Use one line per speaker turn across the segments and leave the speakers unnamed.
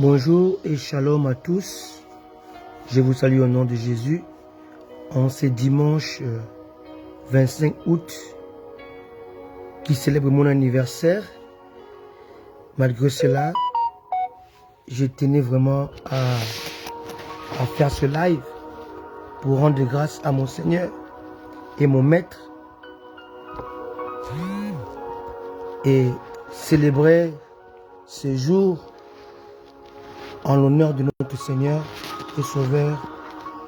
Bonjour et shalom à tous. Je vous salue au nom de Jésus. En ce dimanche 25 août, qui célèbre mon anniversaire. Malgré cela, je tenais vraiment à faire ce live pour rendre grâce à mon Seigneur et mon Maître et célébrer ce jour en l'honneur de notre Seigneur et Sauveur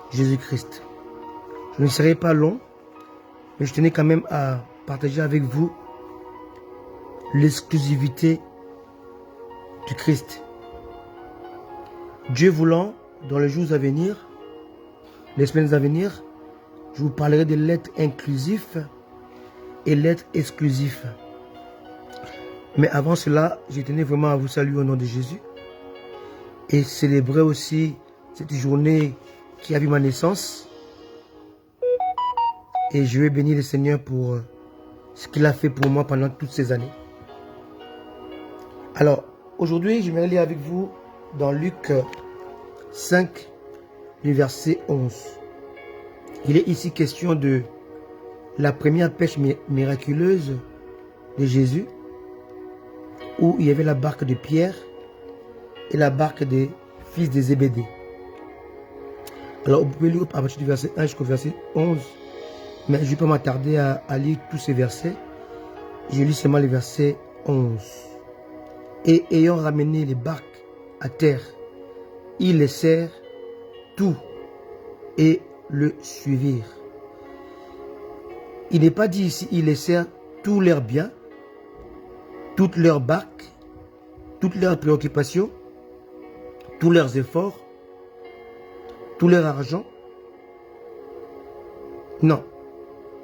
Jésus-Christ. Je ne serai pas long, mais je tenais quand même à partager avec vous l'exclusivité du Christ. Dieu voulant, dans les jours à venir, les semaines à venir, je vous parlerai de l'être inclusif et l'être exclusif. Mais avant cela, je tenais vraiment à vous saluer au nom de Jésus et célébrer aussi cette journée qui a vu ma naissance. Et je vais bénir le Seigneur pour ce qu'il a fait pour moi pendant toutes ces années. Alors, aujourd'hui, je vais lire avec vous dans Luc 5, le verset 11. Il est ici question de la première pêche miraculeuse de Jésus, où il y avait la barque de Pierre et la barque des fils de Zébédée. Alors, vous pouvez lire à partir du verset 1 jusqu'au verset 11, mais je ne vais pas m'attarder à lire tous ces versets. Je lis seulement les versets 11. Et ayant ramené les barques à terre, ils laissèrent tout et le suivirent. Il n'est pas dit ici, ils laissèrent tous leurs biens, toutes leurs barques, toutes leurs préoccupations, tous leurs efforts, tout leur argent. Non,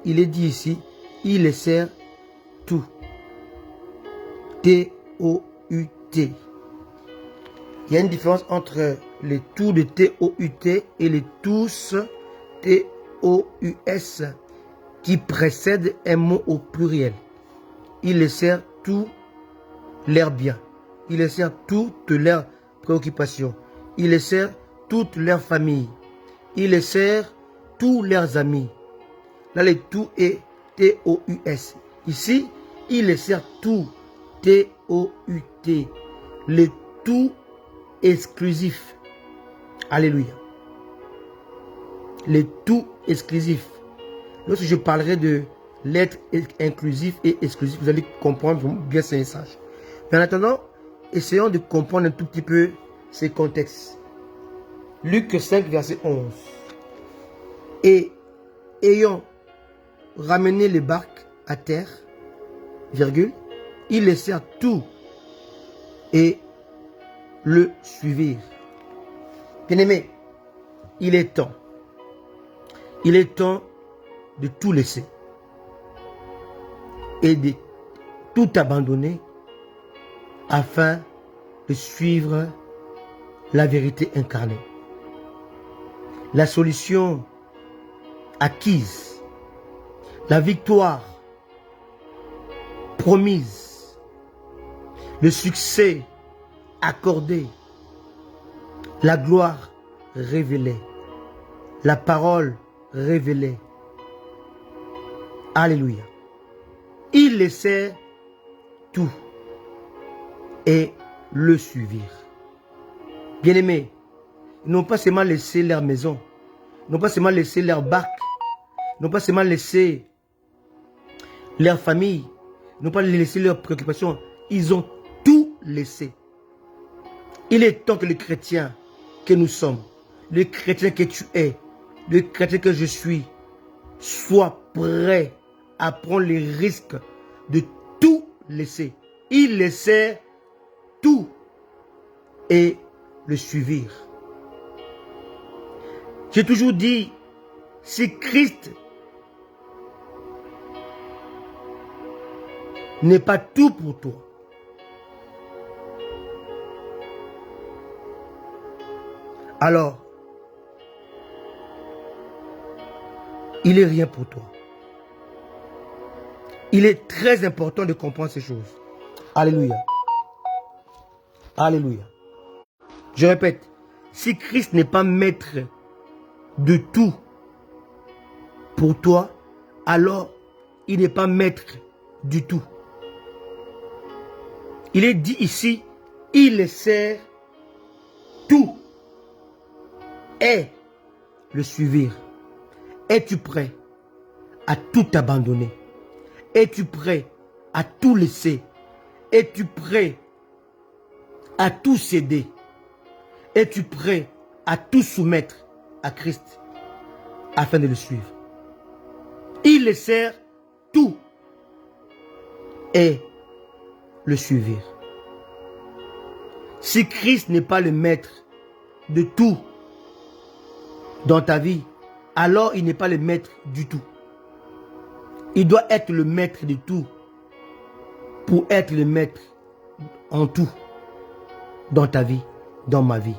il est dit ici, ils laissèrent tout. T-O-U-T. Il y a une différence entre les tout de T-O-U-T et les tous T-O-U-S qui précèdent un mot au pluriel. Ils laissèrent tout leurs biens. Ils laissèrent toutes leurs préoccupations. Ils laissèrent toute leur famille. Ils laissèrent tous leurs amis. Là, le tout est T-O-U-S. Ici, ils laissèrent tout. T-O-U-T. Le tout exclusif. Alléluia. Le tout exclusif. Lorsque je parlerai de l'être inclusif et exclusif, vous allez comprendre bien ce message. Mais en attendant, essayons de comprendre un tout petit peu ces contextes. Luc 5, verset 11. Et ayant ramené les barques à terre, virgule, ils laissèrent tout et le suivirent. Bien-aimés, il est temps. Il est temps de tout laisser et de tout abandonner afin de suivre la vérité incarnée. La solution acquise, la victoire promise, le succès accordé, la gloire révélée, la parole révélée. Alléluia. Ils laissèrent tout et le suivirent. Bien-aimés, ils n'ont pas seulement laissé leur maison, ils n'ont pas seulement laissé leur barque, ils n'ont pas seulement laissé leur famille, ils n'ont pas laissé leurs préoccupations, ils ont tout laissé. Il est temps que les chrétiens que nous sommes, le chrétien que tu es, le chrétien que je suis, soient prêts à prendre les risques de tout laisser. Ils laissèrent tout et le suivirent. J'ai toujours dit, si Christ n'est pas tout pour toi, alors il n'est rien pour toi. Il est très important de comprendre ces choses. Alléluia. Alléluia. Je répète, si Christ n'est pas maître de tout pour toi, alors il n'est pas maître du tout. Il est dit ici, il sert tout et le suivre. Es-tu prêt à tout abandonner? Es-tu prêt à tout laisser? Es-tu prêt à tout céder? Es-tu prêt à tout soumettre à Christ afin de le suivre? Il sert tout et le suivre. Si Christ n'est pas le maître de tout dans ta vie, alors il n'est pas le maître du tout. Il doit être le maître de tout pour être le maître en tout dans ta vie, dans ma vie.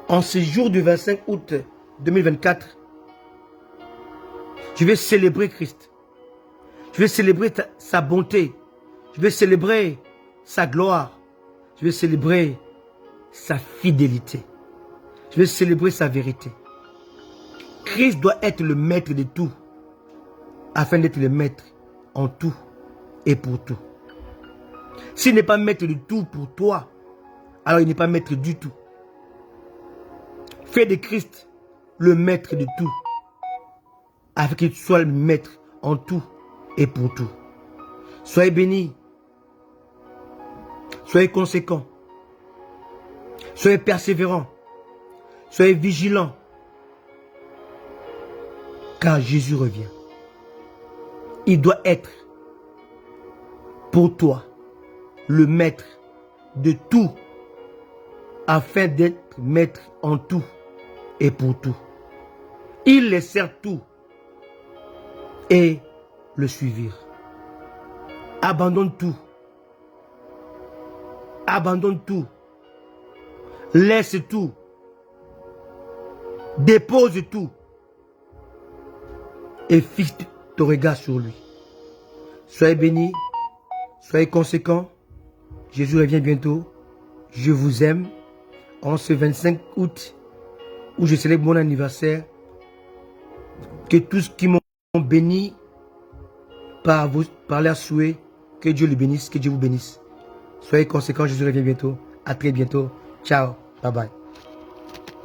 En ce jour du 25 août 2024, je vais célébrer Christ. Je vais célébrer sa bonté. Je vais célébrer sa gloire. Je vais célébrer sa fidélité. Je vais célébrer sa vérité. Christ doit être le maître de tout, afin d'être le maître en tout et pour tout. S'il n'est pas maître de tout pour toi, alors il n'est pas maître du tout. Fais de Christ le maître de tout, afin qu'il soit le maître en tout et pour tout. Soyez bénis. Soyez conséquents. Soyez persévérants. Soyez vigilants. Car Jésus revient. Il doit être pour toi le maître de tout, afin d'être maître en tout et pour tout. Il les sert tout et le suivre. Abandonne tout. Abandonne tout. Laisse tout. Dépose tout. Et fixe ton regard sur lui. Soyez bénis. Soyez conséquents. Jésus revient bientôt. Je vous aime. En ce 25 août, où je célèbre mon anniversaire, que tous qui m'ont béni par leur souhait, que Dieu le bénisse, que Dieu vous bénisse. Soyez conséquents, Jésus revient bientôt. À très bientôt. Ciao. Bye bye.